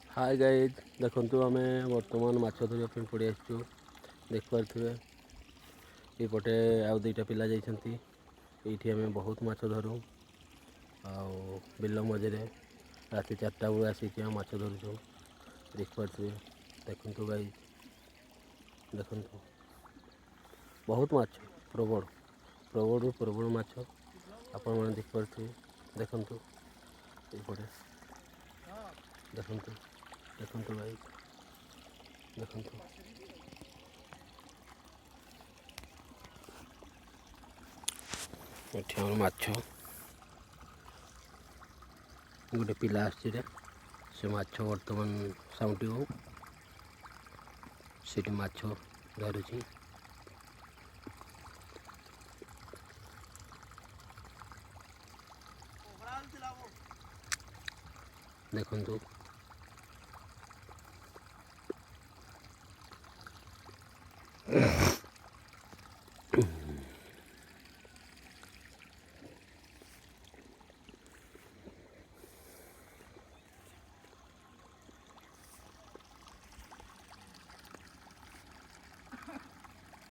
hi guys देखु आम बर्तमान माछ धरने पड़ी आसचु देखिपे ये आउ दुईटा पिला जाइछन्ति ये आम बहुत माछ धरू बिल मझे राति 4टा बेलू आसिक माछ धरुचु देखिपे देखु गाइज देखु बहुत माछ प्रबल प्रबल प्रबल माछ आपण मैंने देखिपे देखु ये देखु देखु भाई देखु ये माछ गोटे पिला आसे माछ बर्तमान साउंटी हो सीटी माछ धरुची देखु